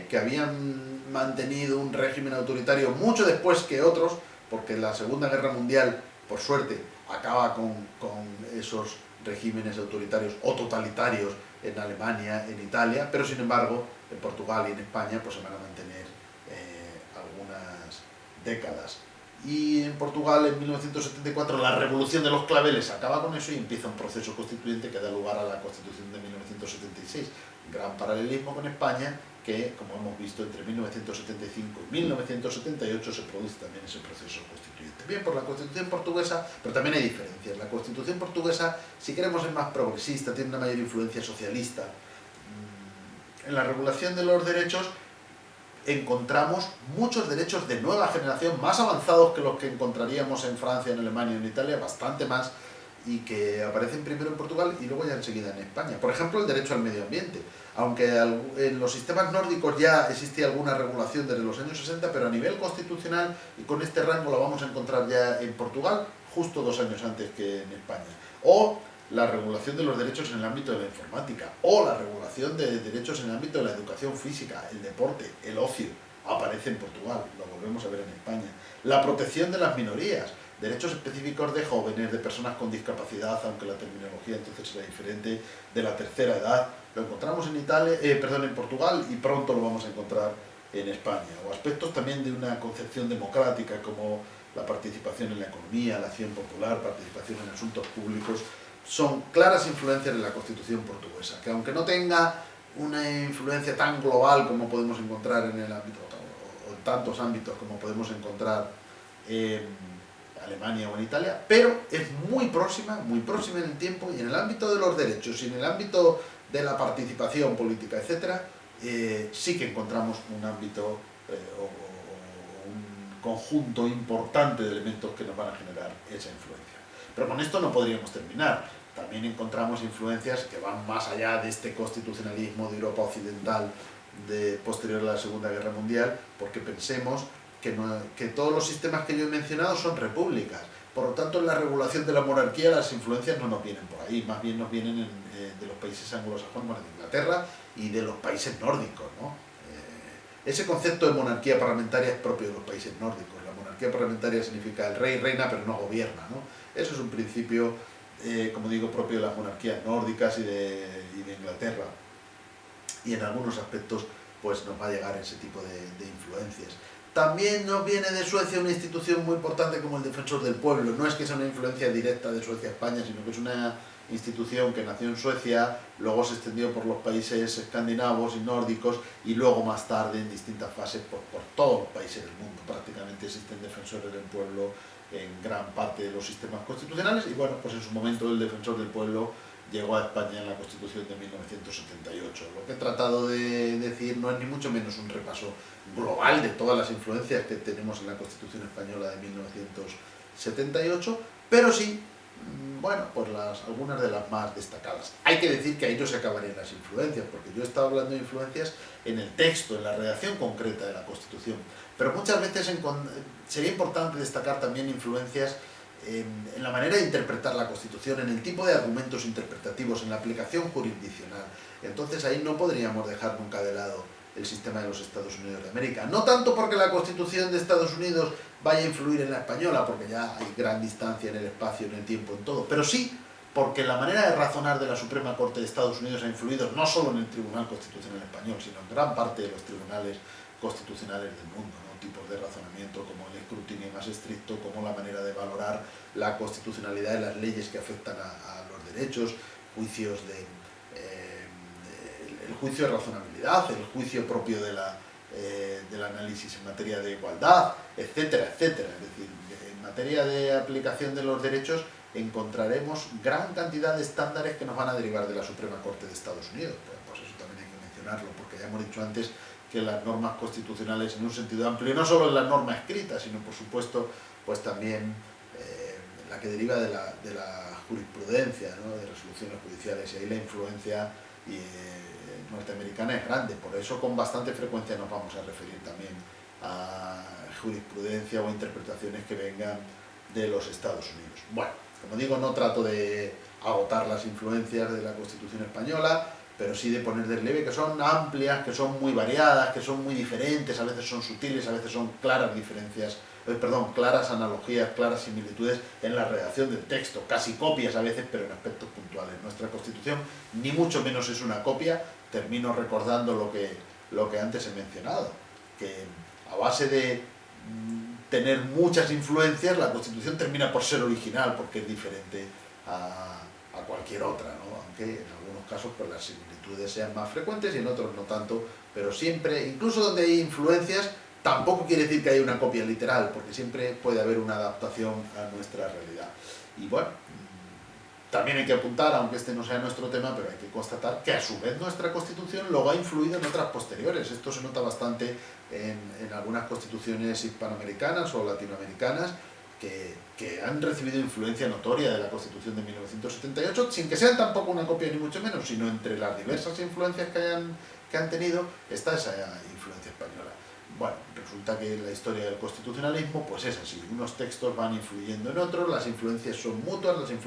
que habían mantenido un régimen autoritario mucho después que otros, porque la Segunda Guerra Mundial, por suerte, acaba con esos regímenes autoritarios o totalitarios en Alemania, en Italia, pero sin embargo en Portugal y en España pues se van a mantener algunas décadas. Y en Portugal en 1974 la Revolución de los Claveles acaba con eso y empieza un proceso constituyente que da lugar a la Constitución de 1976. Gran paralelismo con España, que como hemos visto entre 1975 y 1978 se produce también ese proceso constituyente. Bien por la Constitución portuguesa, pero también hay diferencias. La Constitución portuguesa, si queremos, es más progresista, tiene una mayor influencia socialista. En la regulación de los derechos encontramos muchos derechos de nueva generación, más avanzados que los que encontraríamos en Francia, en Alemania, en Italia, bastante más, y que aparecen primero en Portugal y luego ya enseguida en España. Por ejemplo, el derecho al medio ambiente. Aunque en los sistemas nórdicos ya existía alguna regulación desde los años 60, pero a nivel constitucional, y con este rango lo vamos a encontrar ya en Portugal, justo 2 años antes que en España. O la regulación de los derechos en el ámbito de la informática, o la regulación de derechos en el ámbito de la educación física, el deporte, el ocio, aparece en Portugal, lo volvemos a ver en España. La protección de las minorías, derechos específicos de jóvenes, de personas con discapacidad, aunque la terminología entonces era diferente, de la tercera edad, lo encontramos en Portugal y pronto lo vamos a encontrar en España. O aspectos también de una concepción democrática como la participación en la economía, la acción popular, participación en asuntos públicos, son claras influencias de la Constitución portuguesa, que aunque no tenga una influencia tan global como podemos encontrar en el ámbito, o en tantos ámbitos como podemos encontrar en Alemania o en Italia, pero es muy próxima en el tiempo, y en el ámbito de los derechos y en el ámbito de la participación política, etcétera, sí que encontramos un ámbito o un conjunto importante de elementos que nos van a generar esa influencia. Pero con esto no podríamos terminar. También encontramos influencias que van más allá de este constitucionalismo de Europa occidental posterior a la Segunda Guerra Mundial, porque pensemos que todos los sistemas que yo he mencionado son repúblicas. Por lo tanto, en la regulación de la monarquía las influencias no nos vienen por ahí, más bien nos vienen de los países anglosajones, de Inglaterra y de los países nórdicos, ¿no? Ese concepto de monarquía parlamentaria es propio de los países nórdicos. La monarquía parlamentaria significa el rey reina pero no gobierna, ¿no? Eso es un principio, como digo, propio de las monarquías nórdicas y de Inglaterra. Y en algunos aspectos pues nos va a llegar ese tipo de influencias. También nos viene de Suecia una institución muy importante como el Defensor del Pueblo. No es que sea una influencia directa de Suecia a España, sino que es una institución que nació en Suecia, luego se extendió por los países escandinavos y nórdicos, y luego más tarde en distintas fases por todos los países del mundo. Prácticamente existen defensores del pueblo en gran parte de los sistemas constitucionales, y bueno, pues en su momento el Defensor del Pueblo llegó a España en la Constitución de 1978. Lo que he tratado de decir no es ni mucho menos un repaso global de todas las influencias que tenemos en la Constitución española de 1978, pero sí, bueno, pues algunas de las más destacadas. Hay que decir que ahí no se acabarían las influencias, porque yo he estado hablando de influencias en el texto, en la redacción concreta de la Constitución, pero muchas veces sería importante destacar también influencias en la manera de interpretar la Constitución, en el tipo de argumentos interpretativos, en la aplicación jurisdiccional. Entonces ahí no podríamos dejar nunca de lado el sistema de los Estados Unidos de América. No tanto porque la Constitución de Estados Unidos vaya a influir en la española, porque ya hay gran distancia en el espacio, en el tiempo, en todo, pero sí porque la manera de razonar de la Suprema Corte de Estados Unidos ha influido no solo en el Tribunal Constitucional Español, sino en gran parte de los tribunales constitucionales del mundo, ¿no? Tipos de razonamiento como el escrutinio más estricto, como la manera de valorar la constitucionalidad de las leyes que afectan a los derechos, juicios el juicio de razonabilidad, el juicio propio del análisis en materia de igualdad, etcétera, etcétera. Es decir, en materia de aplicación de los derechos encontraremos gran cantidad de estándares que nos van a derivar de la Suprema Corte de Estados Unidos. Pues eso también hay que mencionarlo, porque ya hemos dicho antes que las normas constitucionales en un sentido amplio, no solo en la norma escrita, sino por supuesto pues también la que deriva de la jurisprudencia, ¿no? De resoluciones judiciales, y ahí la influencia norteamericana es grande. Por eso con bastante frecuencia nos vamos a referir también a jurisprudencia o interpretaciones que vengan de los Estados Unidos. Bueno, como digo, no trato de agotar las influencias de la Constitución española, pero sí de poner de relieve que son amplias, que son muy variadas, que son muy diferentes, a veces son sutiles, a veces son claras diferencias, claras analogías, claras similitudes en la redacción del texto, casi copias a veces, pero en aspectos puntuales. Nuestra Constitución ni mucho menos es una copia. Termino recordando lo que antes he mencionado, que a base de tener muchas influencias, la Constitución termina por ser original, porque es diferente a cualquier otra, ¿no? Aunque en algunos casos pues, las similitudes sean más frecuentes y en otros no tanto, pero siempre, incluso donde hay influencias, tampoco quiere decir que haya una copia literal, porque siempre puede haber una adaptación a nuestra realidad. Y bueno, también hay que apuntar, aunque este no sea nuestro tema, pero hay que constatar que a su vez nuestra Constitución luego ha influido en otras posteriores. Esto se nota bastante en algunas constituciones hispanoamericanas o latinoamericanas que han recibido influencia notoria de la Constitución de 1978, sin que sean tampoco una copia ni mucho menos, sino entre las diversas influencias que han tenido, está esa influencia española. Bueno, resulta que la historia del constitucionalismo pues es así, unos textos van influyendo en otros, las influencias son mutuas, las influencias